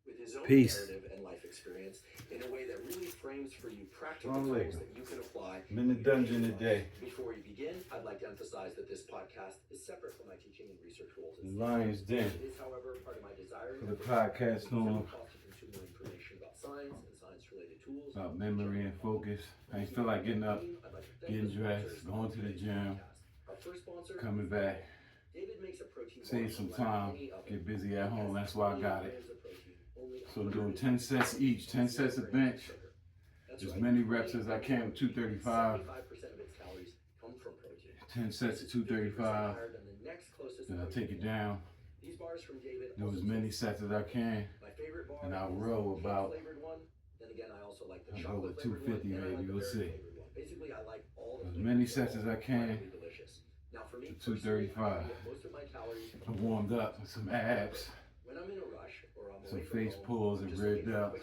with his own Peace. narrative and life experience in a way that really frames for you practical tools that you can apply. I'm in the dungeon today. Before we begin, I'd like to emphasize that this podcast is separate from my teaching and research roles. The Lion's Den. It is, however, part of my desire for the podcast on consumer information about science and science-related tools, about memory and focus. I ain't feel like getting up, getting dressed, going to the gym, coming back, save some time, get busy at home. That's why I got it. So I'm doing 10 sets each, 10 sets of bench, as many reps as I can with 235. 10 sets of 235. Then I take it down, do as many sets as I can, and I'll row about, I'll go with 250 maybe, we'll see. As many sets as I can to 235. I warmed up with some abs, some face pulls and rear delts,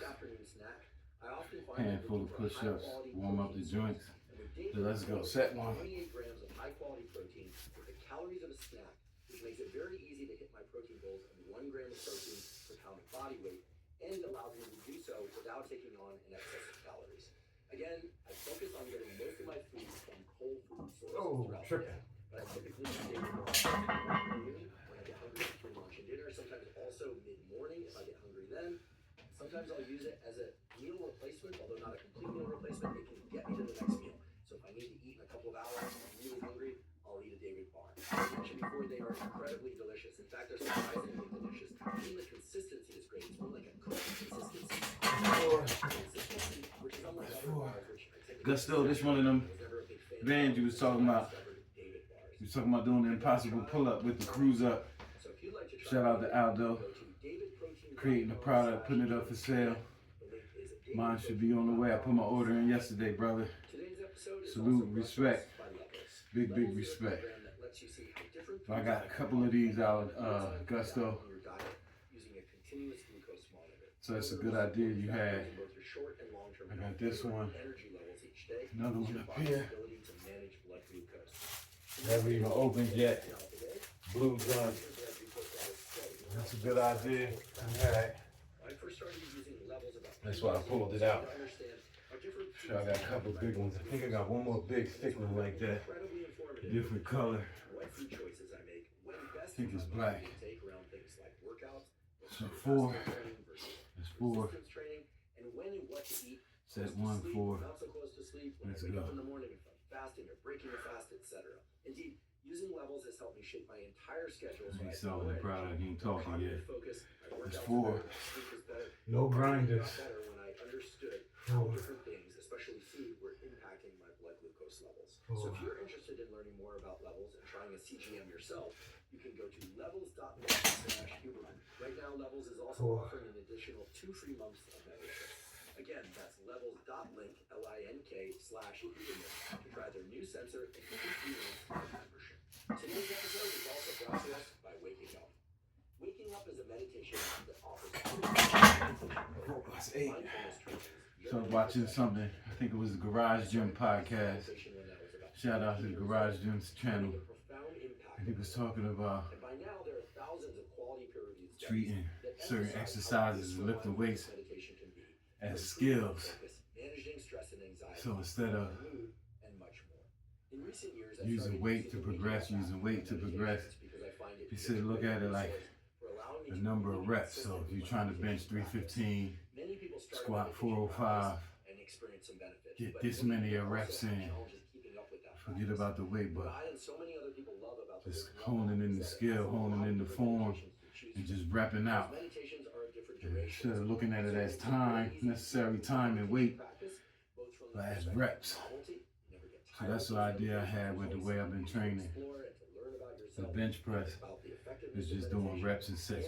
handful of push-ups, warm up the joints. So let's go, set one. Which makes it very easy to hit my protein goals of 1 gram of protein per pound of body weight, and allows me to do so without taking on an excess of calories. Again, I focus on getting most of my food from whole food sources throughout the day, but I typically stay with noon when I get hungry between lunch and dinner, sometimes also mid-morning if I get hungry then. Sometimes I'll use it as a meal replacement, although not a complete meal replacement. It can get me to the next meal. So if I need to eat in a couple of hours and I'm really hungry, I'll eat a David bar. As I mentioned before, they are incredibly delicious. In fact, they're surprisingly delicious. Even the consistency is great. It's more like a cookie consistency. Which is unlike other bars, which I typically Gusto, this one of them bands you was talking about. You was talking about doing the impossible pull-up with the cruise up. Shout out to Aldo, creating a product, putting it up for sale. Mine should be on the way. I put my order in yesterday, brother. Salute, respect, big respect. So I got a couple of these out, Gusto. So that's a good idea you had. I got this one, another one up here. Never even opened yet. Blue gun. That's a good idea. Alright. That's why I pulled it out. Sure, I got a couple big ones. I think I got one more big thick one like that. Different color. I think it's black. So 4. That's 4. Set 1, 4. Let's go. Indeed, using levels has helped me shape my entire schedule. So he's selling the product, he ain't talking yet. It's 4. No grinders. When I understood how different things, especially food, were impacting my blood glucose levels. So if you're interested in learning more about levels and trying a CGM yourself, you can go to levels.net/Huberman. Right now, Levels is also offering an additional 2 free months of membership. Again, that's levels.link, LINK/Huberman, to try their new sensor and get 3 months of membership. Today's episode is also brought to us by Waking Up. Waking Up is a meditation app that offers So I was watching something, I think it was the Garage Gym podcast. Shout out to the Garage Gym's channel. And he was talking about treating certain exercises and lifting weights as skills. So instead of using weight to progress, you should look at it like the number of reps. So if you're trying to bench 315, squat 405, get this many reps in. Forget about the weight, but just honing in the skill, honing in the form, and just repping out. Instead of looking at it as time, necessary time and weight, but as reps. So that's the idea I had with the way I've been training. The bench press is just doing reps and sets.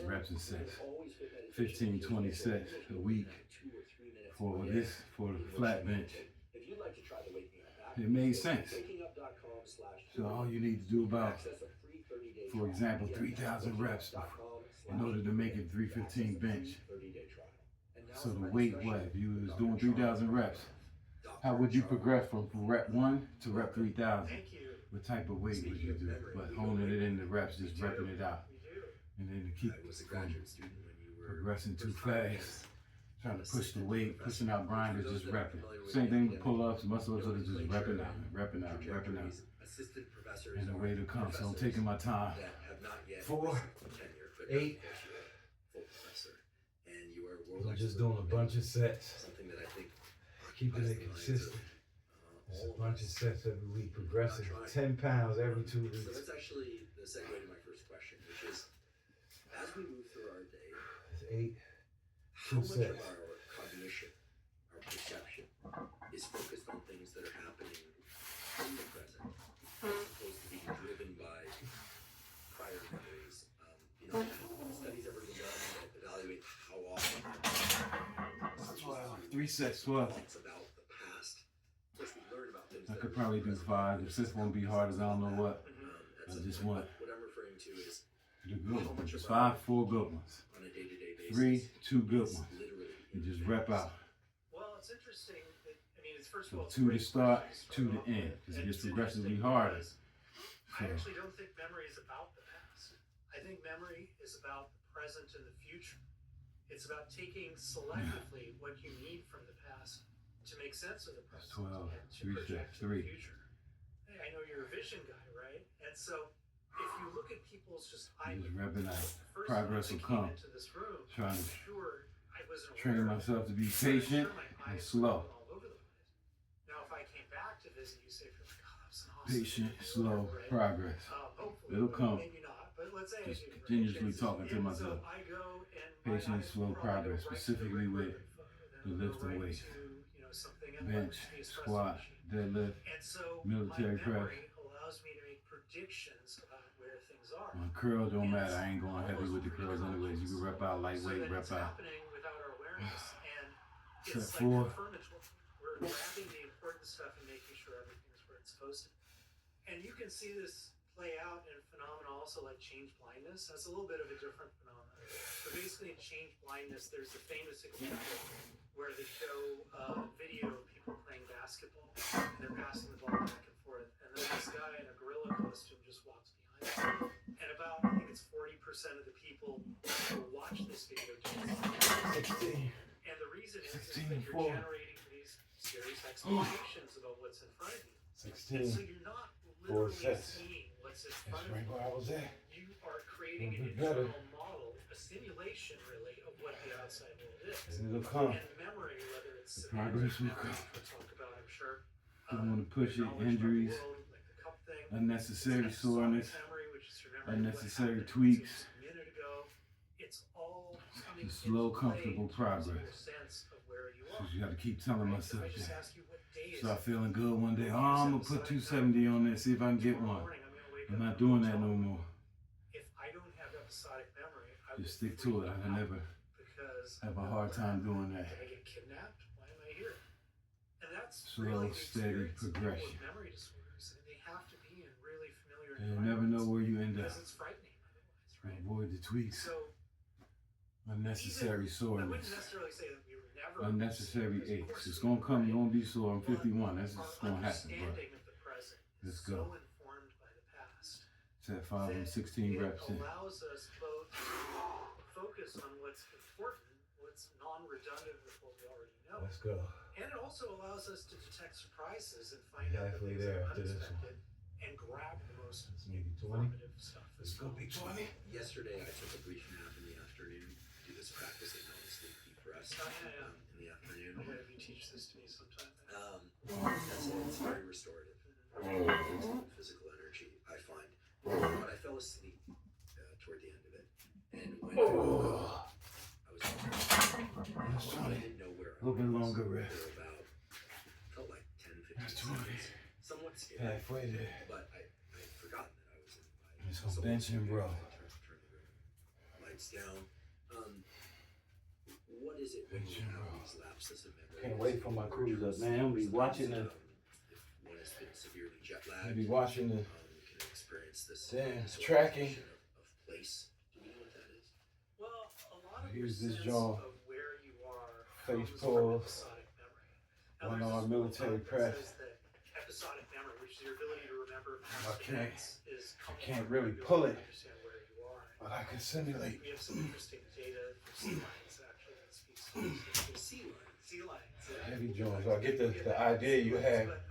15, 20 sets a week for the flat bench. It made sense. So all you need to do about, for example, 3,000 reps in order to make it 315 bench. So the weight, what? If you was doing 3,000 reps, how would you progress from rep 1 to rep 3,000? What type of weight would you do? But honing it in the reps, just repping it out. And then to keep progressing too fast. Trying to push the weight, pushing out grinders, just repping. Same thing with pull-ups, muscle-ups, are just repping out, repping out, repping out. And the way to come, so I'm taking my time. 4, 8. I'm just doing a bunch of sets. Keeping it consistent. Just a bunch of sets every week, progressing 10 pounds every 2 weeks. So that's actually the segue to my first question, which is, as we move through our day, That's 8. how much of our cognition, our perception, is focused on things that are happening in the present, as opposed to being driven by prior memories? Studies ever been done that evaluate how often 3 sets, 12. it's about the past. Plus, we learn about things I that could are probably do 5. The 5th won't be hard as I don't know what. I just want what I'm referring to is the good ones. Just 5, 4 good ones. on a day-to-day basis. 3, 2 good ones. Literally. You just rep out. Well, it's interesting. I mean, it's first of So all, 2 to start, 2 to end. Because it gets progressively harder. I actually don't think memory is about the past. I think memory is about the present and the future. It's about taking selectively what you need from the past to make sense of the present 12, and to 3 project sets, to the 3. future. Hey, I know you're a vision guy, right? And so if you look at people's just Just repping out. the first Progress time will I came come. into this room, Trying to sure, I wasn't train aware of myself to be it. patient Sure, my and eyes slow. were all over the place. Now, if I came back to visit you, say, for like, oh, that was an awesome Patient, video, slow right? progress. Hopefully, It'll but come. maybe not. But let's say Just I do, right? continuously talking to And myself. So I go and Patient, my eyes slow roll, I go progress, right to the specifically with record photo, the then I'll go lifting right weight. to, something and Bench, leverage the espresso squat, machine. deadlift, And so military my press. memory allows me to make predictions about where things are. My curl don't matter. I ain't going heavy with the curls anyways. You can rep out lightweight, so rep it's out. happening without our awareness, and Set it's like 4. confirmatory. We're grabbing the important stuff and making sure everything's where it's supposed to be. And you can see this play out in phenomena also like change blindness. That's a little bit of a different phenomenon. But basically in change blindness, there's a famous example where they show video of people playing basketball and they're passing the ball back and forth. And then this guy in a gorilla costume just walks behind them. And about, I think it's 40% of the people who watch this video do 16. and the reason is 16, that you're 4. generating these serious expectations about what's in front of you. 16. And so you're not 4 literally sets. seeing what's in That's front of right you. where I was at. You are creating an It'll be better. internal model, a simulation really, of what the outside world is. And it'll come. And memory, whether it's The progress will memory, come. we'll talk about, I'm sure. Don't want to push it. knowledge about the Injuries, world, like the cup thing. unnecessary It's soreness, memory, which is remembering unnecessary what happened tweaks. just a minute ago. It's all coming Just slow, into play comfortable in terms of progress. your sense of where you So are. you got to keep telling Right? myself If I just that. ask you what day is Start it? feeling good one day. Oh, I'm going to put 270 on there, see if I can get Tomorrow one. morning, I'm gonna wake I'm up not and doing go that no jog. more. If I don't have episodic memory, I Just will stick to it. I freak can out never because have a I'm hard like, time doing that. Did I get kidnapped? Why am I here? And that's Slow, really the steady experience of people progression. with memory disorders. I mean, they have to be in really familiar And you never know environments where you end up. because it's frightening otherwise, right? Avoid the tweaks. So Unnecessary I soreness. wouldn't necessarily say that we were never Unnecessary because of aches. course It's we going to were, come. right? You're going to be sore. I'm But 51. That's our just going to happen, bro. understanding of the present Let's is go. so informed by the past Set 5 and that 16 reps it in. allows us both to focus on what's important, what's non-redundant with what we already know, Let's go. and it also allows us to detect surprises and find out the Halfway things that there are after this one. unexpected and grab the most It's maybe 20. informative stuff. Let's go, big 20. Yesterday, I took a brief nap in the afternoon. Do this practice they call sleep deep rest Oh, yeah, yeah. in the afternoon. I'm gonna have you teach this to me sometime. That's it. It's very restorative. Physical energy, I find. But I fell asleep toward the end of it, and when I was I didn't know where I A little bit was. longer There rest. were about felt like 10, 15 That's 20. seconds. Somewhat scary. Halfway there. But I'd forgotten that I was in my Just gonna soul bench and studio. row. Turn the room lights down. What is it when Bench you and have row. these lapses of memory? Can't wait for my cruise up, man. I'm gonna be watching the. If one has been severely jet I'll lagged, be watching the. you can experience this Damn, sort of tracking. sensation of place. Do you know what that is? Well, a lot of Here's your this sense jaw. of where you are Face comes pulls. from episodic memory. Now, One there's arm this military book that press. says that episodic memory, which is your ability to remember I past can't- events, is can't really pull it. understand where you are. But I can simulate. We have some interesting data for sea lions actually that speaks to sea lions. Sea lions. Heavy joints. I get the idea you have. But,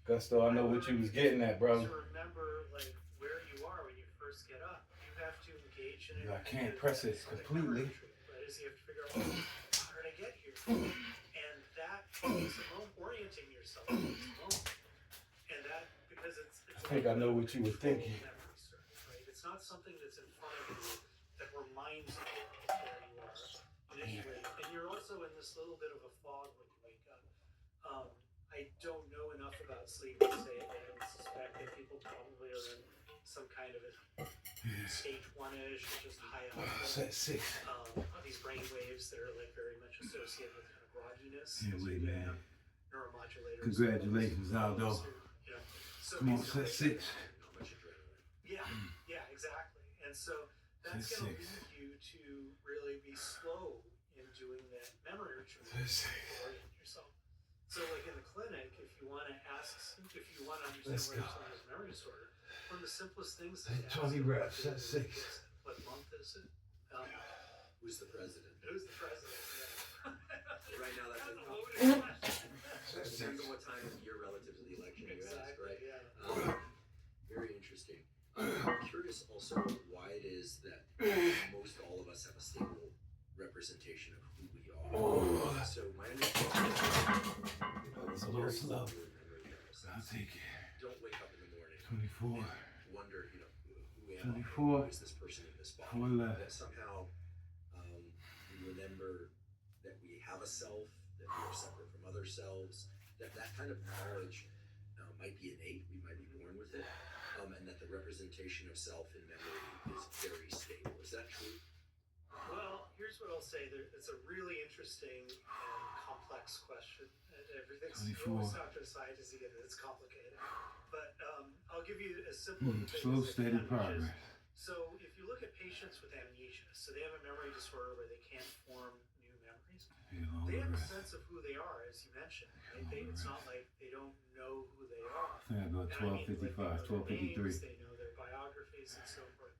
Gusto, I know what you was getting at, bro. to remember like where you are when you first get up, you have to engage in it. I can't press it completely. Right, is you have to figure out, well, how did I get here? And that takes a moment, orienting yourself takes a moment. And that, because it's I think I know what you were thinking. memory circuit, right? It's not something that's in front of you that reminds you of where you are initially. And you're also in this little bit of a fog when you wake up. I don't know enough about sleep to say it, but I would suspect that people probably are in some kind of a stage 1-ish, just high alpha. Set 6. These brain waves that are like very much associated with kind of grogginess. Can't wait, man. Neuromodulators. Congratulations, Aldo. You know, so Come on, these set are- 6. How much adrenaline? Yeah, exactly. And so that's Set going to 6. lead you to really be slow in doing that memory retrieval Set 6. to orient yourself. So like in the clinic, if you want to understand Let's where go. someone has memory disorder, one of the simplest things to ask 20 them reps, is, that's 6. what month is it? Who's the president? Who's the president? Yeah. Right now, that's That's a a loaded question. depends on what time of year relative to the election you ask, Exactly, right? yeah. Very interesting. I'm curious also why it is that most all of us have a stable representation of who we are. Oh. So my understanding It's a little slow. is I'll take it. don't wake up in the morning 24. and wonder, who am I? 24. Who is this person in this body? 4 left. That somehow we remember that we have a self, that we are separate from other selves, that kind of knowledge might be innate, we might be born with it, and that the representation of self in memory is very stable. Is that true? Well, here's what I'll say. It's a really interesting and complex question. Everything's you 24. always talk to a scientist, you get it. It's complicated. But I'll give you as simple a thing Slow, as I steady can, which is, progress. so if you look at patients with amnesia, so they have a memory disorder where they can't form new memories. They have a sense of who they are, as you mentioned. Right? It's not like they don't know who they are. I think I go And I mean, like, 12:55, they know their 12:53. names, they know their biographies and so forth.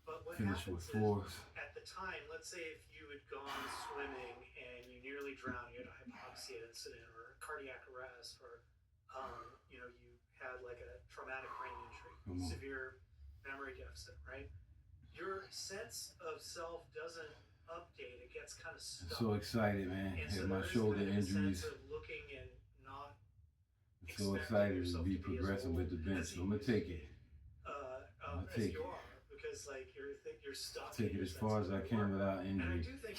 But what Finish with happens is, 4s. at the time, let's say if you had gone swimming and you nearly drowned, you had a hypoxia incident or a cardiac arrest, or you had like a traumatic brain injury, severe memory deficit, right? Your sense of self doesn't update; it gets kind of I'm stuck. so excited, man. And Had so my there is shoulder kind of a injuries. sense of looking and not I'm so excited to be progressing with the bench. So I'm gonna take it. I'll as take you it. are, because like you're stuck. Take in it your as far sense as of I who you can are. without And I injury. do think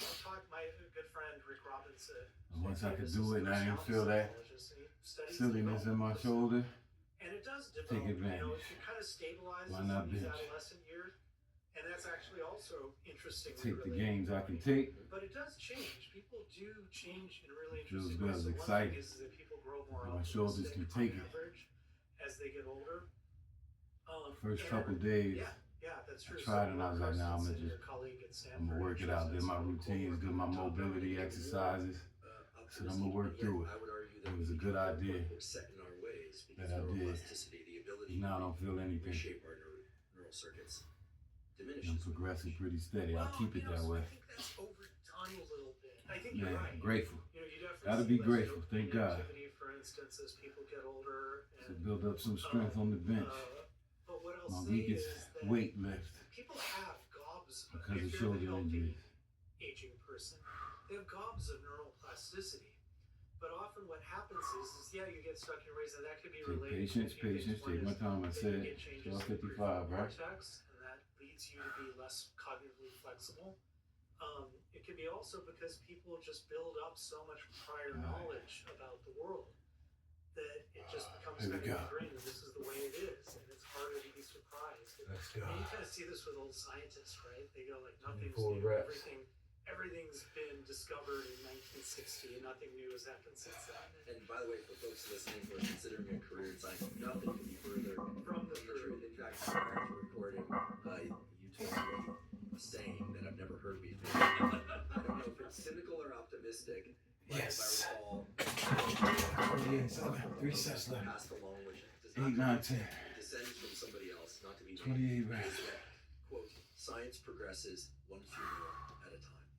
my good friend Rick Robinson. And once I could do it and I didn't feel that silliness in my shoulder, And it does take develop, advantage. it kind of stabilizes Why not in these bench? adolescent years. And that's actually also interesting. take the gains I can take. But it does change. People do change in really Feels interesting good. ways. I was So one excited. thing is that people grow more My shoulders optimistic can on take it. average as they get older. First and- couple days, Yeah, that's true. I tried and I was like, nah, I'm Carstensen, gonna your colleague at I'm Stanford, gonna work it out. Did my routines, did my mobility exercises. So I'm gonna work through it. I would argue that It was a good idea we're set in our ways because that I did. neuroplasticity, the ability Now I don't feel to anything. reshape our neural circuits, I'm diminishes. progressing pretty steady. I'll keep it that So way. I think that's overdone a little bit. I think you're Man, right. grateful. You definitely Gotta see be less grateful. dopamine Thank God. activity, for instance, as people get older. To And, build up some strength on the bench. but what I'll My say weakest is that weight lift people have gobs of, because of if you're a shoulder healthy injuries. aging person, they have gobs of neuroplasticity. But often what happens is you get stuck in your ways, and that could be Take related patience, to a few things. patience. One Take my is time. I that you said get changes in 12:55, right? cortex, and that leads you to be less cognitively flexible. It can be also because people just build up so much prior knowledge about the world that it just becomes Here we kind of go. ingrained, and this is the way it is, and it's harder to be surprised. Let's go. And you kind of see this with old scientists, right? They go like, nothing's 24 new, reps. everything's been discovered in 1960, and nothing new has happened since then. And by the way, for folks listening who are considering a career in science, nothing could be further From the truth. In fact, prior to recording, you told me a saying that I've never heard before. I don't know if it's cynical or optimistic, but Yes. if I recall, 28, 3 sets left. passed along, which does 8, not 9, 10. descends from somebody else, not to be 28 named, reps. is that, quote, science progresses one funeral at a time.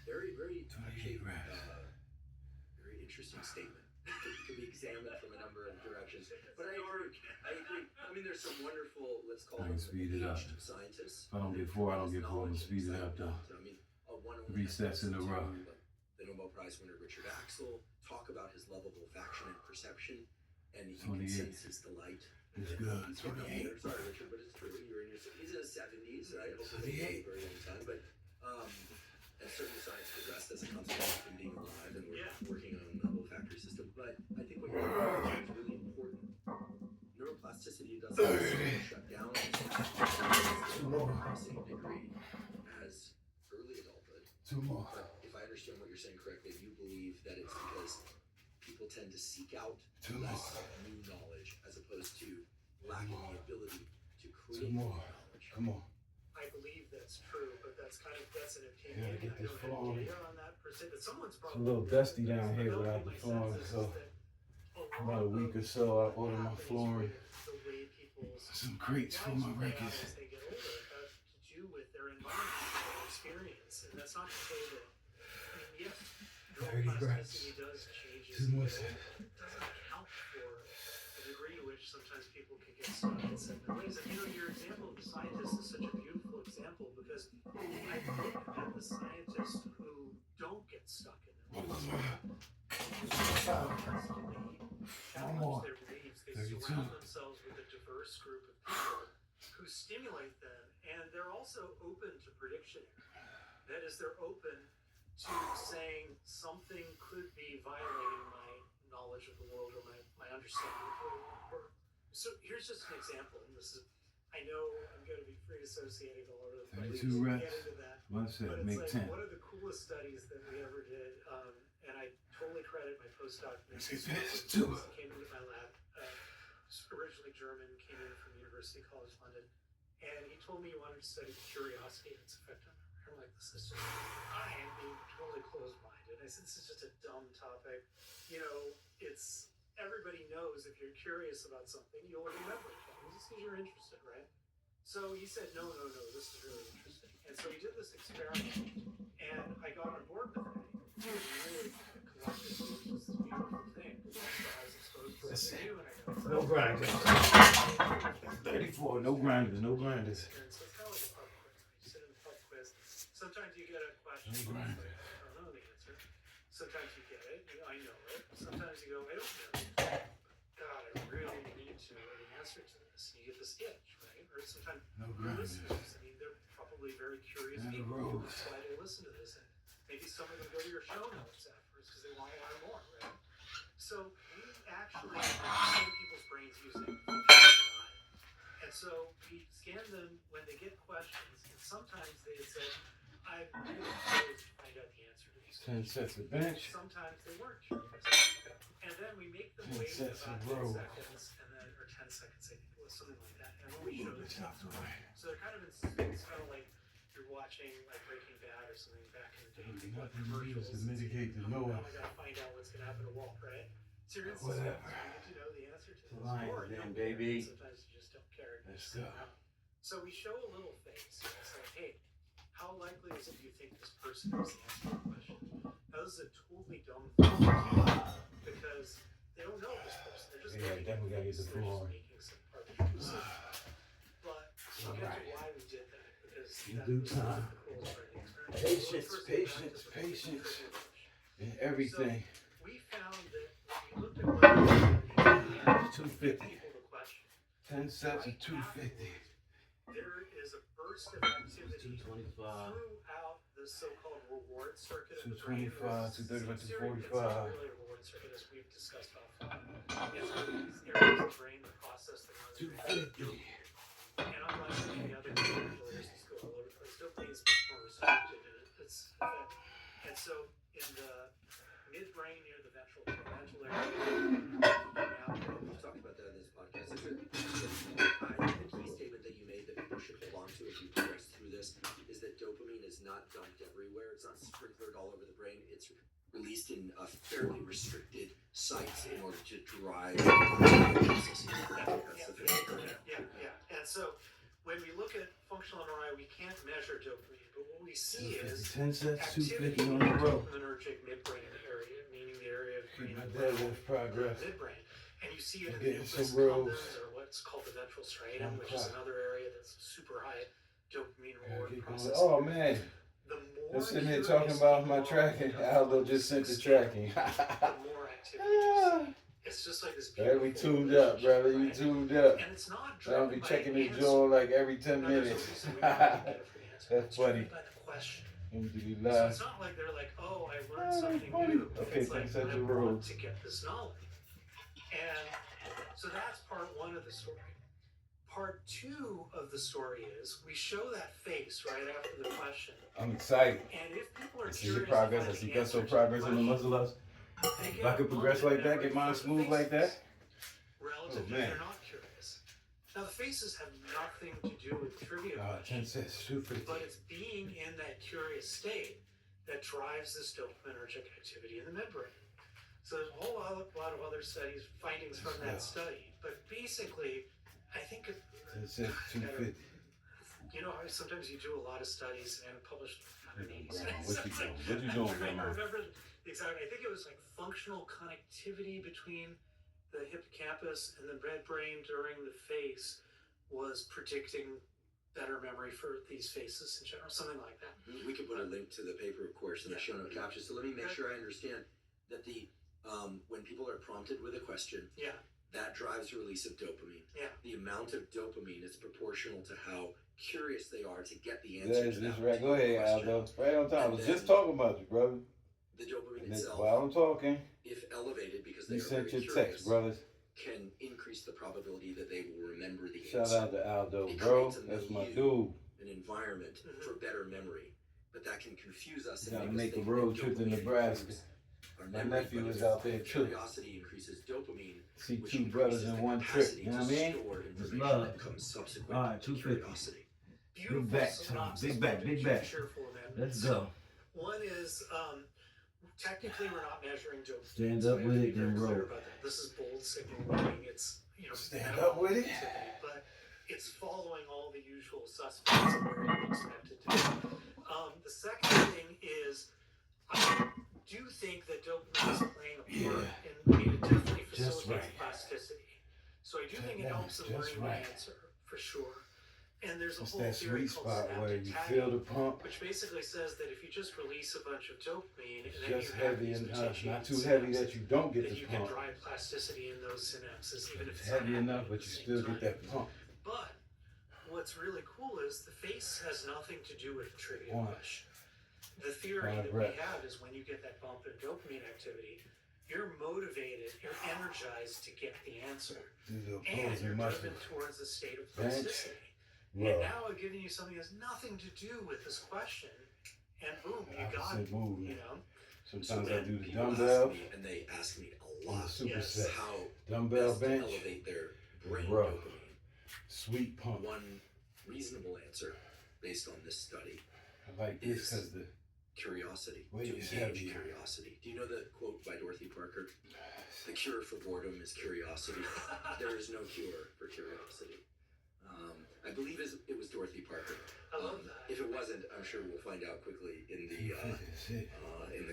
Very, very, actually, very interesting statement. It could be examined from a number of directions. But I agree. I mean, there's some wonderful, let's call them aged scientists. If I don't get 4, I don't get 4. I'm gonna speed it up though. I mean, one 3 sets in a row. The Nobel Prize winner Richard Axel talk about his love of olfaction and perception, and he 28. can sense his delight. It's good. 28. Sorry, Richard, but it's true. He's in his 70s, right? Hopefully, for a very long time. But and certainly science progressed as a consequence of him being alive, and we're working on the olfactory system. But I think what you're doing is really important. Neuroplasticity doesn't shut down to the same degree as early adulthood. 2 more. But if I understand what you're saying correctly, you believe that it's because people tend to seek out 2 less more. new knowledge as opposed to lacking the ability to 2 create more. knowledge. Come on. I believe that's true, but that's an opinion. Gotta get I this don't flowing. have data on that per se, but someone's It's a probably little dusty down here without the flooring, so about a week or so I ordered my flooring. Some crates for my records. As they get older, have to do with their environment, their experience, and that's not to say that. I mean, yes, 30 reps. neuroplasticity does change as 2 you more get older. sets. It doesn't account for the degree to which sometimes people can get stuck in certain ways. And your example of the scientist is such a beautiful example because I look at the scientists who don't get stuck in them. Challenge their beliefs. They 32. surround themselves with a diverse group of people who stimulate them, and they're also open to prediction. That is, they're open to saying something could be violating my knowledge of the world or my understanding of the world. So here's just an example, and this is, I know I'm going to be free associating all over the place. 32 reps. Get into that. 1 set, But it's make like 10. one of the coolest studies that we ever did, and I totally credit my postdoc. Let's get this, 2. He came into my lab, originally German, came in from University College London, and he told me he wanted to study curiosity and its effect on memory. I'm like, this is just, I am being totally closed-minded. I said, this is just a dumb topic. You know, it's, everybody knows if you're curious about something, you'll remember it. Just because you're interested, right? So he said, no, this is really interesting. And so he did this experiment, and I got on board with it. It was really collected. It was just this beautiful thing. So I was exposed to something new, and I got No grinders. 34, no grinders, no grinders. So it's kind of like a pub quiz. You sit in the pub quiz. Sometimes you get a question. No grinder. I don't know the answer. Sometimes you get it. I know it. Sometimes you go, I don't know. God, I really need to know the answer to this. And you get this itch, right? Or sometimes No your grinders. listeners, I mean, they're probably very curious And the people. roads. That's why they listen to this. And maybe some of them go to your show notes afterwards because they want to learn more, right? So we actually scan people's brains using AI. And so we scan them when they get questions, and sometimes they say, I'm really curious to find out the answer to these 10 questions. sets of bench. Sometimes they weren't curious. And then we make them 10 wait sets about in 10 row. seconds, and then, or 10 seconds, I think it was, something like that. And then we show It's them. out the way. So they're kind of in suspense, kind of like you're watching like Breaking Bad or something back in the day. There's People have nothing to use commercials. to mitigate the Now noise. I gotta find out what's gonna happen to Walt, right? So you're in Whatever. suspense. You get to know the answer to It's this. a lion Or you den, don't baby. care. Sometimes you just don't care. Let's go. So we show a little face. It's like, hey, how likely is it you think this person knows the answer to the question? Now this is a totally dumb thing to do because they don't know this person. They're just Yeah, then we gotta get the they're just floor. making some arbitrary decision. But we'll get to why we did that because In that due was time. the cool part of the experiment. Patience, Let's first get back to patience, the patience. privilege. And everything. So we found that when we looked at what 250. people the question, 10 sets of 250. there is a burst of activity 225. throughout the so-called reward circuit of the brain. 225, 235, It's a 245. really reward circuit as we've discussed offline. It's really these areas of the brain that process the neurotransmitters. 250. And unlike any other neurotransmitters, this go all over the place. Dopamine is much more restricted in its effect. And so in the midbrain near the ventral area, We've talked about that in this podcast. I think the key statement that you made that people should hold on to if you progress through this is that dopamine is not dumped everywhere. It's not sprinklered all over the brain. It's released in fairly restricted sites in order to drive processing. That's the thing. Yeah. And so when we look at functional MRI, we can't measure dopamine, but what we see is 10 sets, activity 250 in on the the row. dopaminergic midbrain area, meaning the area of Keep brain my and deadlift progress. midbrain. And you see it I'm in the getting nucleus some rows. accumbens, or what's called the ventral striatum, 1 which is o'clock. another area that's super high dopamine reward Keep going. process. Oh man, The more I'm sitting here curious talking about you my are tracking. about Aldo just sent the tracking. the more activity you see. It's just like this Hey, beautiful we tuned up, brother. You right? tuned up. And it's not I'll driven be by checking the his answer. jaw like every 10 Now, there's a minutes. reason we don't get a free answer. That's It's funny. driven by the question. So Alhamdulillah. it's not like they're like, oh, I learned Oh, something funny. new. Okay, It's like, thanks, that's I your want road. to get this knowledge. And so that's part one of the story. Part two of the story is we show that face right after the question. I'm excited. And if people are I see your curious, progress. I about see the gusto answers to progress the in the question, muscle ups. they If get I could progress abundant like that, get memory mine for the smooth like that. faces, relative Oh, to man. they're not curious. Now the faces have nothing to do with trivia 10 questions, sets, 250. but it's being in that curious state that drives this dopaminergic activity in the midbrain. So there's a whole lot of other studies, findings from that study, but basically, I think 10 sets, 250. you know, sometimes you do a lot of studies and published underneath. What you doing? What you doing, I man? remember exactly. I think it was like functional connectivity between the hippocampus and the midbrain during the face was predicting better memory for these faces in general, something like that. We can put a link to the paper, of course, in the show note caption. So let me make sure I understand that when people are prompted with a question, Yeah, that drives the release of dopamine. yeah. The amount of dopamine is proportional to how curious they are to get the answer That is to just that right. Go ahead, question. Aldo. Right on time. I was And just then- talking about you, brother. The dopamine And that's itself, while I'm talking, if elevated because they you are sent very your curious, text, brothers. can increase the probability that they will remember the Shout answer. out to Aldo, It bro. creates a That's my milieu, dude. an environment for better memory. But that can confuse us and Gotta make us make a think road that trip to dopamine Nebraska. improves our My memory, nephew but was if out there too. Curiosity increases dopamine, See which two brothers increases in the one trip. capacity You know to what I mean? store It's information love. that comes subsequent All right, to 250. curiosity. Beautiful Big back, synopsis, Tom. Big back, big back. cheerful amendments. Let's go. One is technically we're not measuring dopamine. Stand so up I have with to be it, very then clear roll. about that. This is bold signal warning. It's Stand metabolic up with it. activity, but it's following all the usual suspects of where you expect it to be. The second thing is I do think that dopamine is playing a part in, I mean, it definitely Just facilitates right. plasticity. So I do think it Yeah, helps in just learning right. the answer for sure. And there's a It's whole that theory sweet called spot where synaptic you tagging, feel the pump. which basically says that if you just release a bunch of dopamine and then Just you have heavy these enough, not potentiated too heavy synapses, that you don't get that the you can pump. drive plasticity in those synapses, even if It's it's not heavy happening enough, at but the you same still time. get that pump. But what's really cool is the face has nothing to do with trivia One. question. The theory that we have is when you get that bump in dopamine activity, you're motivated, you're energized to get the answer. These little And pulls you're and muscles. driven towards a state of Bench. plasticity. Row. And now I've given you something that has nothing to do with this question, and boom, you got Opposite it. movement. You know, Sometimes I then do the people dumbbell ask me, and they ask me a and lot, the Yes. superset. how Dumbbell best to bench, elevate their brain row. dopamine. Sweet pump. One reasonable answer based on this study, I like this because the curiosity. weight To is engage heavier. curiosity. Do you know the quote by Dorothy Parker? The cure for boredom is curiosity. There is no cure for curiosity. I believe it was Dorothy Parker. I love that. If it wasn't, I'm sure we'll find out quickly in the That's it.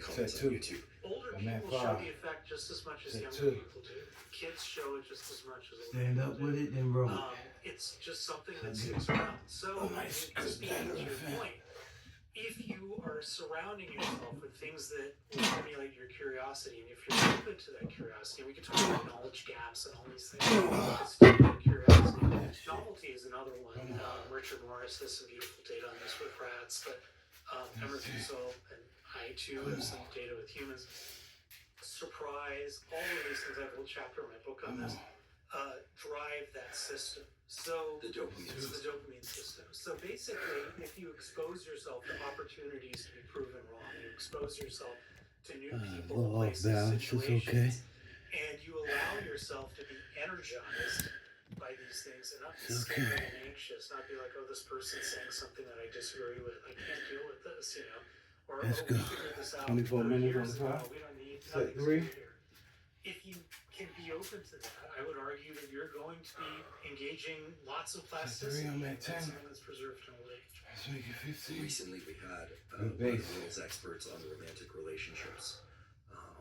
comments Set on two. YouTube. Older I'm at people show 5. the effect just as much as Set younger 2. people do. Kids show it just as much as older Stand people up do. with it, then roll. It's just something that sticks around. So, Oh, my speaking to your God. point, if you are surrounding yourself with things that will stimulate your curiosity, and if you're open to that curiosity, we could talk about knowledge gaps and all these things that stimulate curiosity. Novelty is another one. Richard Morris has some beautiful data on this with rats, but Emerson Russo and I too have some data with humans. Surprise, all of these things. I have a whole chapter in my book on this. Drive that system. So The dopamine it's the dopamine system. So basically, if you expose yourself to opportunities to be proven wrong, you expose yourself to new people, little off places, balance, it's situations, and you allow yourself to be energized by these things and not be scared and anxious, not be like, oh, this person's saying something that I disagree with. I can't deal with this, you know. Or, Let's oh, go. we figured this out 24 30 minutes years on the ago. clock. We don't need Set nothing's 3. new here. If you can be open to that, I I would argue that you're going to be engaging lots of plasticity. Something that's preserved in old age. Recently, we had one of the world's experts on romantic relationships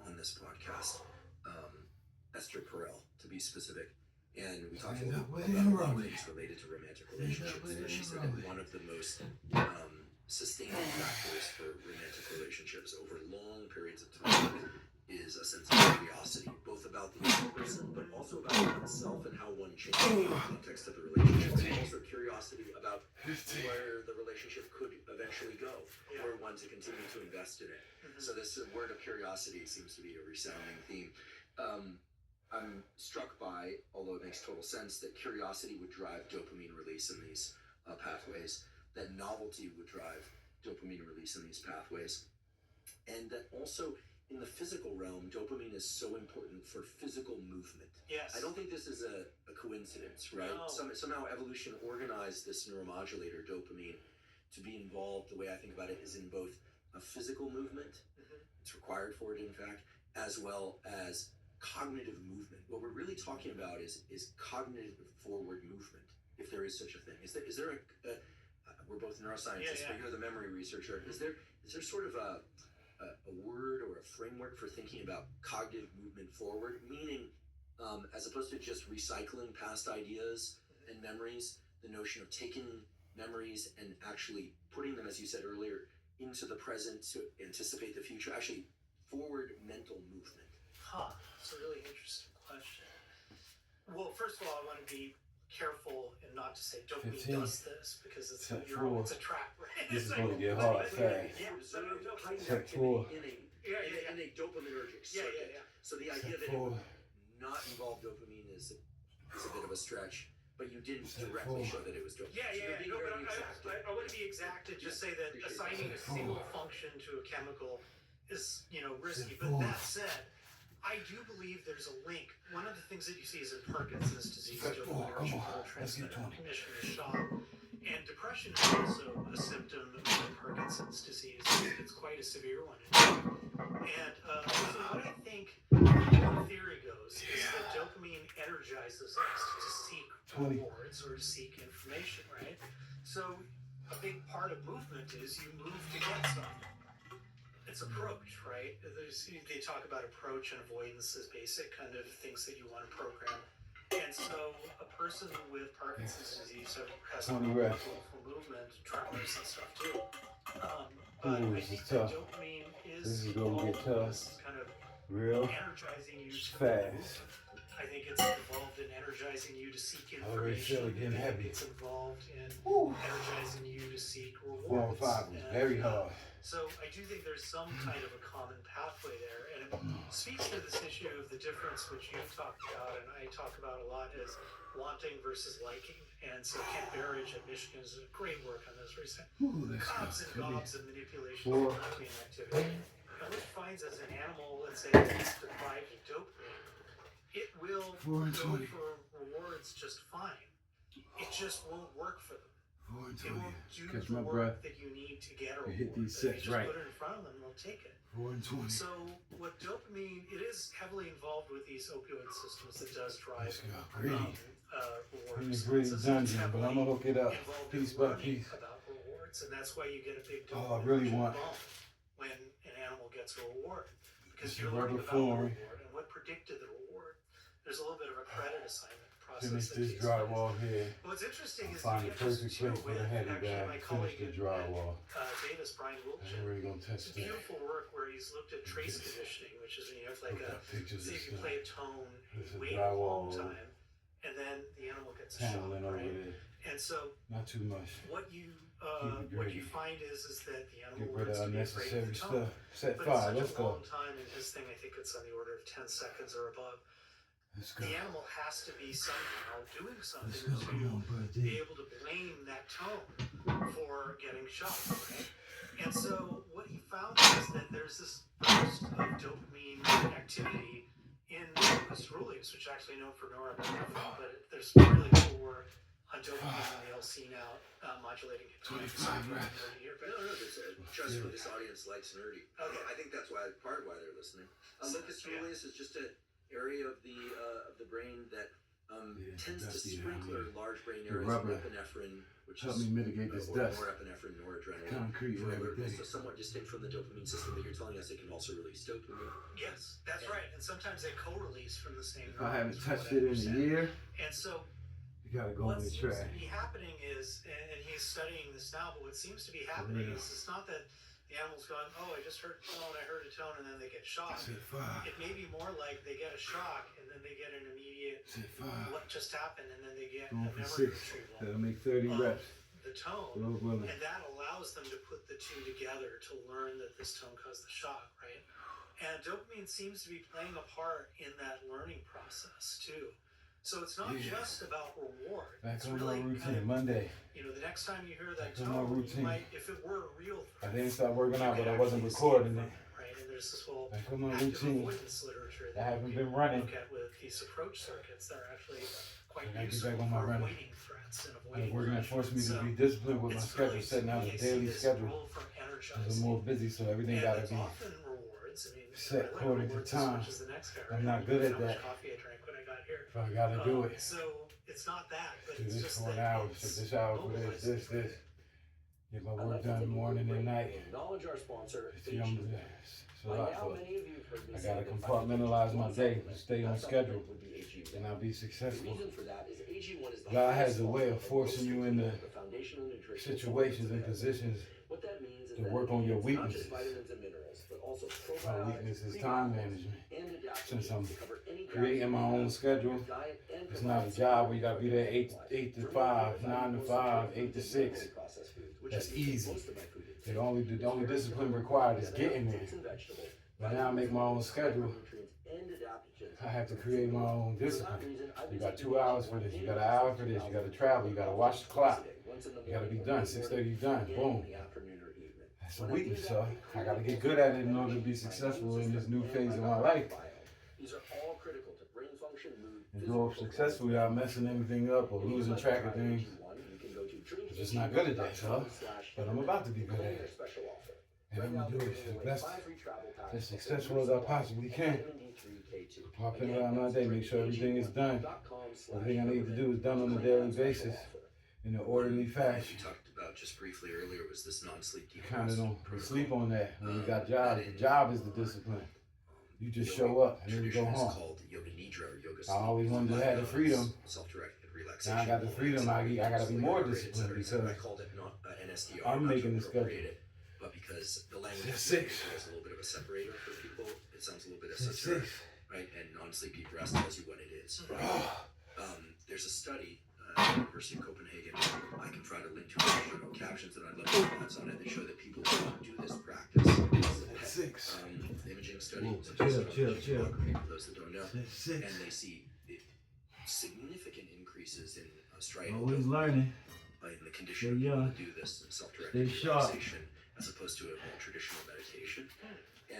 on this podcast, Esther Perel, to be specific. And we talked a little bit about things related to romantic relationships. So she said that one of the most sustaining factors for romantic relationships over long periods of time is a sense of curiosity, both about the other person, but also about oneself and how one changes in the context of the relationship, and also curiosity about where the relationship could eventually go, or one to continue to invest in it. So this word of curiosity seems to be a resounding theme. I'm struck by, although it makes total sense, that curiosity would drive dopamine release in these pathways, that novelty would drive dopamine release in these pathways, and that also in the physical realm, dopamine is so important for physical movement. Yes. I don't think this is a coincidence, right? No. Somehow evolution organized this neuromodulator, dopamine, to be involved. The way I think about it is in both a physical movement, it's required for it in fact, as well as cognitive movement. What we're really talking about is cognitive forward movement, if there is such a thing. Is there a we're both neuroscientists, but you're the memory researcher. Is there sort of a word or a framework for thinking about cognitive movement forward, meaning as opposed to just recycling past ideas and memories, the notion of taking memories and actually putting them, as you said earlier, into the present to anticipate the future, actually forward mental movement? It's a really interesting question. Well, first of all, I want to be careful and not to say dopamine 15. Does this, because it's a trap, right? This is going to get hard fast. Step 4. In a dopaminergic circuit. So the idea that it would not involve dopamine is a bit of a stretch, but you didn't directly show that it was dopamine. No, but I want to be exact and just say that assigning a single function to a chemical is, risky. But that said, I do believe there's a link. One of the things that you see is in Parkinson's disease, dopaminergic neurotransmitter emission is shot. And depression is also a symptom of Parkinson's disease. It's quite a severe one. And so what I think the theory goes is that dopamine energizes us to seek rewards or to seek information, right? So a big part of movement is you move to get something. It's approach, right? They talk about approach and avoidance as basic kind of things that you want to program. And so a person with Parkinson's disease has a beautiful movement, tremors and stuff too. But I think that dopamine is involved in this kind of energizing you to fast. I think it's involved in energizing you to seek information. It's involved in energizing you to seek rewards. 4 and 5 was very hard. So I do think there's some kind of a common pathway there, and it speaks to this issue of the difference which you've talked about and I talk about a lot is wanting versus liking. And so Kent Berridge at Michigan is doing great work on this recent gobs and gobs of manipulation of dopamine activity. And what it finds as an animal, let's say, that's deprived of dopamine, it will go for rewards just fine. It just won't work for them. It won't do the work that you need to get a reward. Hit these If you sets just right. put it in front of them, they'll take it. 4 and 20. So what dopamine, it is heavily involved with these opioid systems that does drive rewards. In the great dungeon, but I'm gonna hook it up piece by piece. About rewards, and that's why you get a big Oh, I really want bump when an animal gets a reward, because It's you're a learning rubber about the flooring. reward and what predicted the reward. There's a little bit of a credit assignment process. Finish that this takes place. drywall here. What's interesting is Find the you get this perfect too place for with the heavy actually my bag. Finish colleague the at drywall. Davis, Brian I'm Wilchin. really gonna It's test a that. beautiful work where he's looked at trace conditioning, which is when you have like Look a, at pictures say and if you stuff. play a tone, This is wait a long drywall time, and then the animal gets shot, handling over right? there. And so Not too much. what you Keep it what you gritty. find is that the animal Get rid learns of to be afraid of unnecessary the tone. stuff. Set But 5. it's Let's such a go. long time in his thing. I think it's on the order of 10 seconds or above. Let's go. The animal has to be somehow doing something Let's go. Come on, to buddy. be able to blame that tone for getting shot, right? And so what he found is that there's this burst of dopamine activity in locus coeruleus, which is actually known for norepinephrine, but there's really cool work on dopamine and the L-C-now modulating 25 reps. Trust me, this audience likes nerdy. Okay. I think that's part of why they're listening. Locus coeruleus is just a area of the brain that tends to that's the, sprinkler large brain the areas of rubber epinephrine, which help is me mitigate this or dust. norepinephrine, noradrenaline, Concrete for and alertness. everything. So somewhat distinct from the dopamine system, but you're telling us it can also release dopamine. Yes, that's right. And sometimes they co-release from the same If I haven't neurons, from touched what I it in a understand. year, And so you gotta go what in the seems trash. to be happening is, and he's studying this now, but what seems to be happening is it's not that the animal's going, oh, I just heard a tone, I heard a tone, and then they get shocked. Say 5. It may be more like they get a shock, and then they get an immediate, Say 5. what just happened, and then they get a Going for memory 6. retrieval That'll make 30 of reps. the tone, Lord willing. and that allows them to put the two together to learn that this tone caused the shock, right? And dopamine seems to be playing a part in that learning process too. So it's not just about reward. Back It's on really my routine. kind of, Monday. you know, the next time you hear that Back on my tone, you routine. might, if it were a real I threat, didn't start working out, you but I could wasn't actually see recording from it. right? And there's this whole Back on my active routine. avoidance literature I that haven't you been can running. look at with these approach circuits that are actually quite I gotta get useful back on my for running. avoiding threats and Like avoiding we're gonna force me to so be disciplined with my it's schedule, really, setting out to a me, I see daily this schedule. role for Because I'm energizing. more busy, so everything And gotta it's be often rewards. I mean, set I like according to rewards as time. much as the next guy, I'm right? not good at How much that. coffee I drank when I got here. So I gotta do it. So it's not that, but Do it's this just for an that hour, it's so this hour for mobilizing, this. right? Get my work done morning and night. Acknowledge our sponsor. See, it's a By lot, now, so many of you have heard me I say gotta that compartmentalize my day to stay on that schedule, supplement would be AG1. and I'll be The successful. reason for that is AG1 is the God highest has a way of quality forcing you into the foundational nutrition situations and supplements positions What that means is to that work on your it's not just weaknesses. vitamins and minerals, but also My probiotics, weakness is time prebiotics, management. and Since I'm adaptogens to cover any gaps creating my in own your schedule, diet and it's not a provide job where you gotta be there supplement 8 to For me, 5, I 9 to most 5, of 8 to the 6. minimally processed foods, which That's I eat easy. most of my food in. The only discipline required is getting there. Fruits and vegetables, But now I make my own schedule. micronutrients, and adaptogens. I have to create my own For that discipline. reason, I've You been got taking 2 hours for this. You got an hour for this. You got to travel. You got to watch the clock. once in the You got to be morning, done. once in the 6:30, you done. morning, Boom. in the afternoon or evening. That's a weakness, so I got to get good at it in order to be successful in this new phase of my life. These are all critical to brain function, mood, And go successful without messing anything up or losing track of things. I'm just not good at that, so. But I'm about to be good at it. And I'm going to do it as best, as successful as I possibly can. Pop in around my day, make sure everything is done. Everything I need to do is done on a daily basis in an orderly fashion. We talked about just briefly earlier was this non-sleep deep Kind of don't protocol. sleep on that when you got jobs. The job is the discipline. You just show up and then you go Tradition is home. called yoga nidra or yoga I sleep. always wanted to have the freedom. Self-directed relaxation. Now I got the freedom. I gotta be more disciplined I because called it not NSDR. I'm not to making the schedule. appropriate it, but because the language It's 6. is a little bit of a separator for people, it sounds a little bit It's esoteric, 6. right? And non-sleep deep rest tells you what it is. There's a study at the University of Copenhagen. I can try to link to it, captions that I'd love your thoughts on it. They show that people who do this practice. It's 6. Imaging study. Whoa, such as chill. for those that don't know. It's 6. And they see significant increases in striatal Always dopamine learning. in the condition of Stay people young. to do this in self-directed Stay sharp. relaxation as opposed to a more traditional meditation.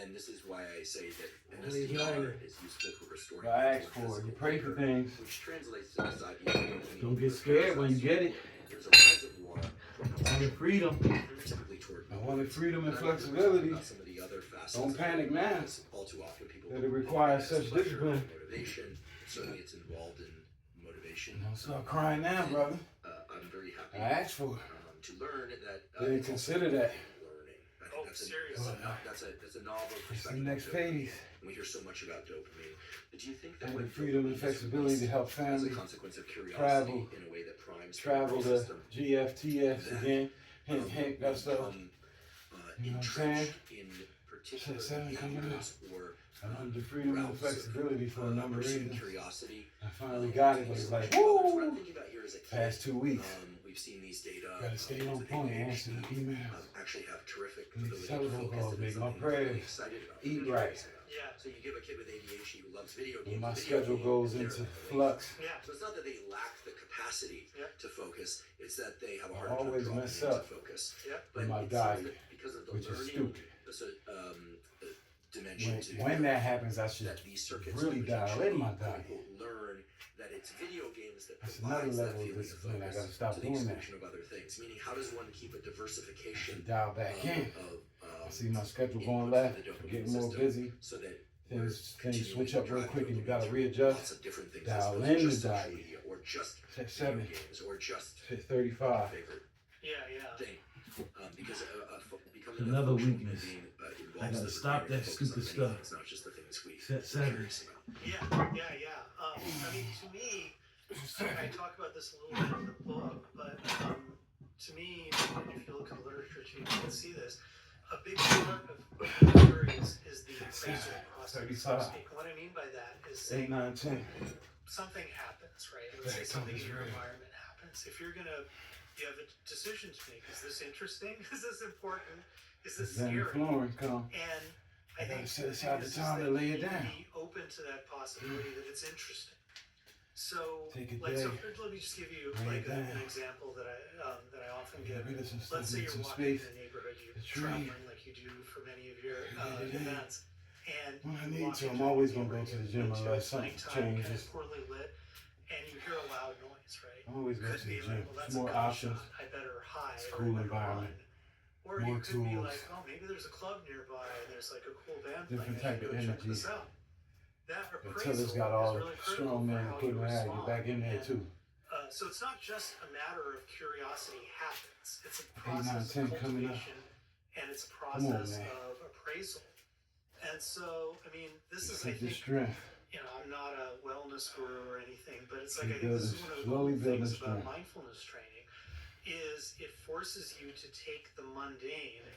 And this is why I say that Always NSDR learning. is useful for restoring I ask mental and for it. You physical pray for vigor, things. which translates to this idea of dopamine Don't get scared when you get it. There's a reservoir for I wanted freedom. typically toward I wanted freedom and But I'm curious flexibility. about some of the other facets Don't of panic now because all too often people that it requires such pleasure, discipline. motivation. Certainly it's involved in motivation. Don't start crying now, brother. I'm very happy I asked for it. to learn that They didn't it's also consider that. learning. I think Oh, that's seriously? that's a novel It's the perspective. next of dopamine. phase. We hear so much about dopamine. But do you think that And when the freedom and dopamine is flexibility to released help as a families consequence of curiosity travel- in a way that primes the travel nervous to system, GFTS again. Hint, hint, that stuff. become, You know what I'm saying? entrenched in particular Seven coming up. behaviors or I wanted the freedom and routes flexibility for a number of pursuing reasons. curiosity. I finally got it, but it's like, What I'm woo! thinking about here is a kid. Past 2 weeks. We've seen these data. Gotta stay on with point, ADHD, answer the emails. actually have terrific These ability to telephone focus calls and make it's my something they're really prayers excited about. eat They're right. curious about. Yeah. So you give a kid with ADHD who loves video When games. my video schedule game, goes they're into amazing. flux, Yeah. So it's not that they lack the capacity Yep. to focus; it's that they have a I hard time always drawing mess into up focus. Yep. But my it seems diet, that because of the which is learning stupid. dimension to when that happens, I should that these circuits really which dial actually in my diet. people learn that it's video games that That's provides another that level of feeling of discipline. I focus gotta stop to the doing that. exclusion of other things. Meaning, how does one keep a diversification Dial back in. of I see my schedule input going to left, the dopamine getting more system busy, so that things switch up real quick and you gotta readjust. Lots of different things. Dial as opposed to in just the social diet. media or just Check video 7. games or just Check 35. favorite Yeah. thing. Because becoming Another a functional weakness. human being, I involves gotta the stop brain that to focus stupid on many stuff. things, not just the things we Set are 7. curious about. Yeah. I mean, to me, I talk about this a little bit in the book, but to me, if you look at the literature too, you can see this. A big part of mastery is the appraisal process, so to speak. What I mean by that is 8, saying 9, 10. something happens, right? Let's say something in your environment happens. If you have a decision to make. Is this interesting? Is this important? Is this Then scary? flooring come. And I think set aside the is time that to lay it you down. be open to that possibility that it's interesting. So, Take a like, day. so let me just give you Lay like it down. an example that I often give. Get rid of some stuff, Let's say make you're some walking space. in a neighborhood, you're A tree. traveling like you do for many of your Lay it in. events, and When I you need walk to, I'm into a always gonna go neighborhood to the you gym went to, unless it's something nighttime, kind changes. of poorly lit, and you hear a loud noise, right? I always go Could to the be gym. like, well, that's a More gunshot. options. I better hide. School or I better environment. run. Or More you could be tools. like, oh, maybe there's a club nearby and there's like a cool band Different playing. I type should of go check energy. this out. That appraisal Until it's got all is the really critical strong for man how you equipment, I gotta respond. get back in there And, too. so it's not just a matter of curiosity happens. It's a 8, 9, process 10 of coming up. cultivation and it's a Come on, process man. of appraisal. And so, I mean, this is, I Keep the think, strength. you know, I'm not a wellness guru or anything, but it's like, I Keep think this is building, one of the slowly cool building things about strength. mindfulness training is it forces you to take the mundane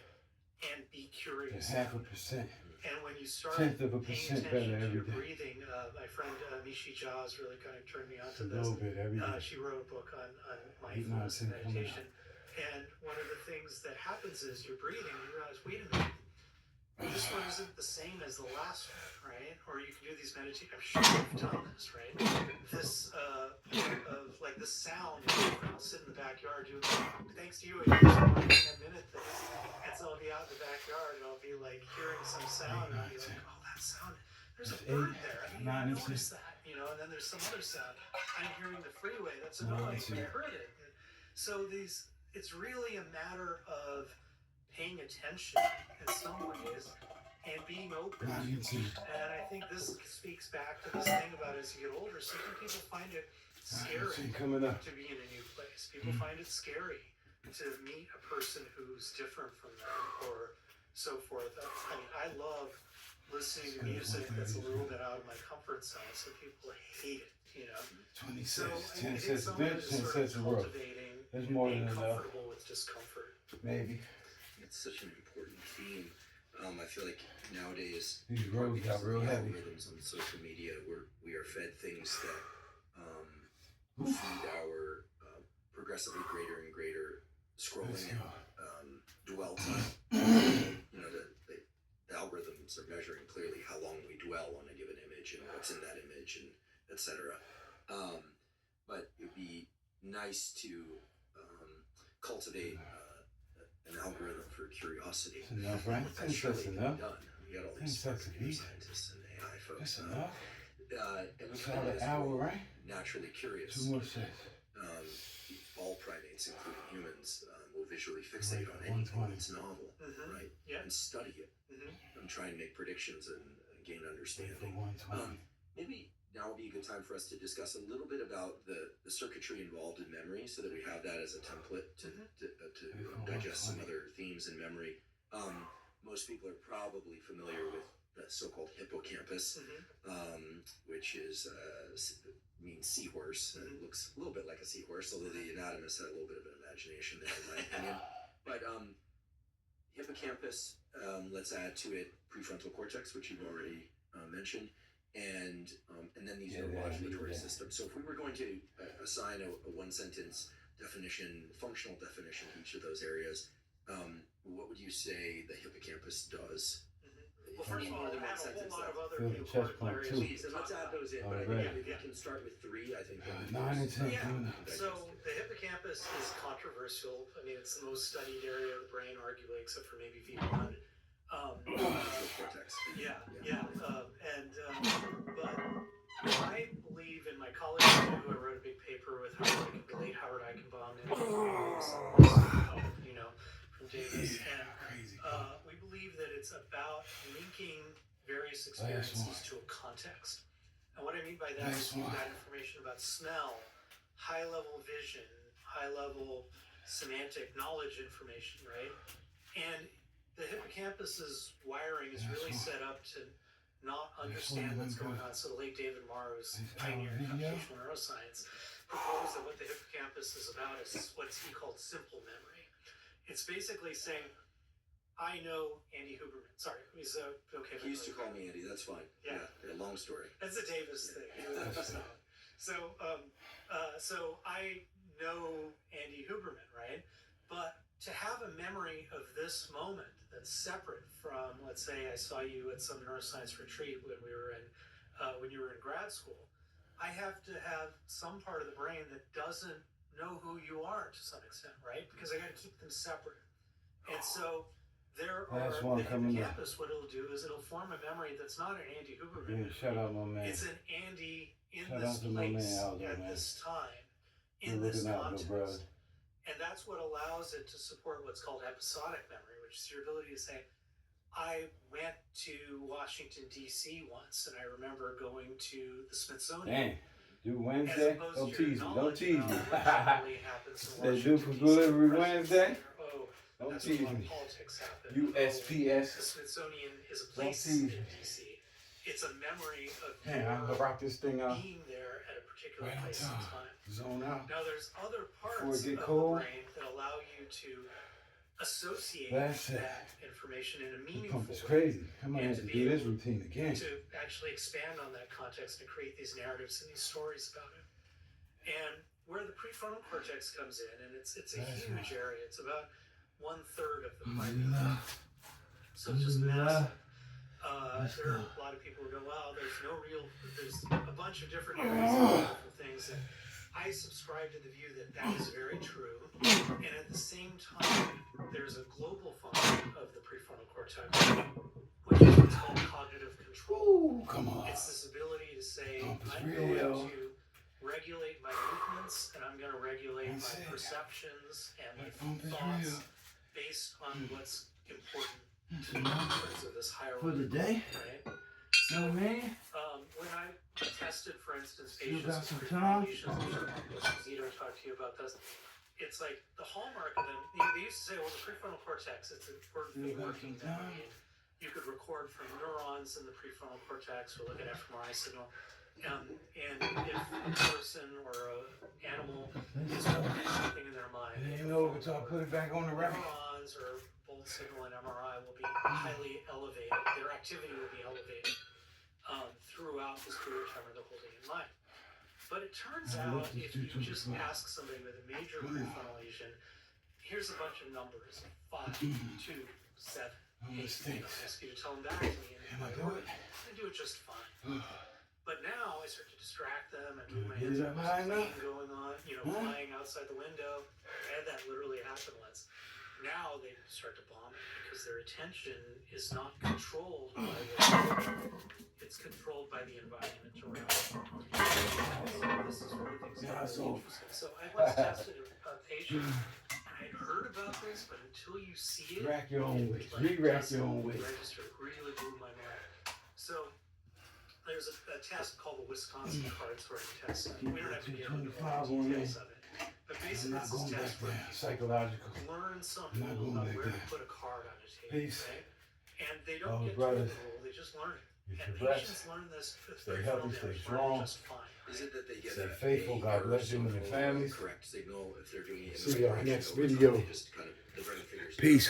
and be curious. Half a percent. And when you start 1/10 of a paying percent attention better to every your day. breathing, my friend Mishi Jaws really kind of turned me on It's a to this. little bit every day. She wrote a book on 8, 9, mindfulness and 10 coming meditation. And one of the things that happens is you're breathing and you realize, wait a minute, this one isn't the same as the last one, right? Or you can do these meditation. I'm sure you've done this, right? This of like this sound. I'll sit in the backyard doing. Thanks to you, I do this 10-minute thing, and so I'll be out in the backyard and I'll be like hearing some sound, and I'll be like, oh, that sound. There's a bird there. I didn't even notice that, you know. And then there's some other sound. I'm hearing the freeway. That's annoying, but I heard it. So it's really a matter of paying attention in some ways and being open. And I think this speaks back to this thing about as you get older, certain people find it scary to be in a new place. People find it scary to meet a person who's different from them or so forth. I mean, I love listening to music that's a little bit out of my comfort zone, so people hate it, you know. 26, So 10 I think cents a someone bench, is 10 sort cents a of row. cultivating That's more being than enough. comfortable with discomfort. Maybe. It's such an important theme. I feel like nowadays These roads got real heavy. algorithms on social media we are fed things that feed our progressively greater and greater scrolling and dwell time. You know, the algorithms are measuring clearly how long we dwell on a given image and what's in that image and etc. But it'd be nice to cultivate an algorithm for curiosity. That's enough, right? That's surely can be enough. done. We got all 10 these cents a computer week. scientists and AI folks. That's enough. And we That's find all an this hour, world right? naturally curious. 2 more cents. All primates, including humans, will visually fixate on anything that's novel, right? Yeah. And study it and try and make predictions and gain understanding. 120. Maybe now would be a good time for us to discuss a little bit about the circuitry involved in memory so that we have that as a template to digest some other themes in memory. Most people are probably familiar with the so-called hippocampus, which is means seahorse and looks a little bit like a seahorse, although the anatomist had a little bit of an imagination there, in my opinion. But hippocampus, let's add to it prefrontal cortex, which you've already mentioned, and then these neuromodulatory systems. So if we were going to assign a one-sentence definition, functional definition to each of those areas, what would you say the hippocampus does? Well, first of all, I have a whole lot of other Feel the chest pump, areas too. we can Let's talk add about. those in, but I think we can start with 3, I think. 9 and 10 Yeah, coming up. so the hippocampus is controversial. I mean, it's the most studied area of the brain, arguably, except for maybe V1. Cortex. But I believe in my college too. I wrote a big paper with the late Howard Eichenbaum, you know, from Davis, and we believe that it's about linking various experiences to a context. And what I mean by that is you've got information about smell, high-level vision, high-level semantic knowledge information, right? And the hippocampus's wiring is really set up to not understand what's going on. So the late David Marr, who's pioneering computational neuroscience, proposed that what the hippocampus is about is what he called simple memory. It's basically saying, I know Andy Huberman. Sorry, he's okay. He used to call me Andy. That's fine. Yeah, long story. That's a Davis thing. So I know Andy Huberman, right? But to have a memory of this moment that's separate from, let's say, I saw you at some neuroscience retreat when we were in, when you were in grad school. I have to have some part of the brain that doesn't know who you are to some extent, right? Because I got to keep them separate. And so there are the hippocampus. What it'll do is it'll form a memory that's not an Andy Huberman. Yeah, shout out, my man. It's an Andy in Shout this out to my place man out there, at man. this time, in We're this looking out, context. brother. And that's what allows it to support what's called episodic memory, which is your ability to say, I went to Washington, D.C. once, and I remember going to the Smithsonian. Dang. Do Wednesday? Don't tease me. Don't tease me. They do for delivery Wednesday? Oh, Don't that's tease when me. politics happen. USPS. The Smithsonian is a Don't place tease in me. D.C. It's a memory of Hey, I'm gonna rock this thing out. being there at a particular Right on place in time. time. Zone out. Now, there's other parts Before it of get the cold. brain that allow you to associate That's it. that information in a This meaningful pump is way, crazy. I might And have to to be do this able routine again. to actually expand on that context and create these narratives and these stories about it. And where the prefrontal cortex comes in, and it's a That's huge right. area. It's about 1/3 of the brain. Alhamdulillah. So it's just Alhamdulillah. massive. There are a lot of people who go, well, there's a bunch of different areas of different things. And I subscribe to the view that that is very true. And at the same time, there's a global function of the prefrontal cortex, which is what's called cognitive control. Ooh, come on. It's this ability to say, Pump is I'm real. going to regulate my movements, and I'm going to regulate That's my it. perceptions and my That pump is thoughts real. based on what's important That's to me in enough terms of this hierarchy. for the day. Right? You know what I mean? When I tested, for instance, Still patients got some with time? lesions, Zito talked to you about this. It's like the hallmark of them. They used to say, well, the prefrontal cortex, it's important for Still got working some time? memory. You could record from neurons in the prefrontal cortex or look at fMRI signal. And if a person or an animal is holding something in their mind, It ain't over till I put it back on the rack. neurons or bolt signal in MRI will be highly elevated. Their activity will be elevated throughout this period of time where they're holding in mind. But it turns out if you just ask somebody with a major prefrontal lesion, here's a bunch of numbers: 5, 2, 7, 8. Mistakes. I ask you to tell them back to me, and Can I do it? they do it just fine. But now I start to distract them and move my Get hands it up. up high There's a enough? plane going on, flying outside the window. I had that literally happen once. Now they start to bomb it because their attention is not controlled by it's controlled by the environment around them. This is where things get really interesting. So I once tested a patient. I had heard about this, but until you see it, Rack your own weight. like, Re-rack your own weight. register really blew my mind. So there's a test called the Wisconsin card sorting test. We don't have to get into all the details of it. But I'm basically, not it's going this back test where there. Psychological. you learn some I'm not rule going about back where to there. put a card on a table. Peace. Okay? And they Oh, don't get to brothers. the rule, they just learn it. If And you're blessed, patients learn this with stay their healthy, phone, stay they strong. learn just fine. Is it that they get Stay a faithful. God bless you and your signal, families. correct signal if they're doing it in the See right y'all direction, next or it's video. they just kind of the brain figures it out? Peace.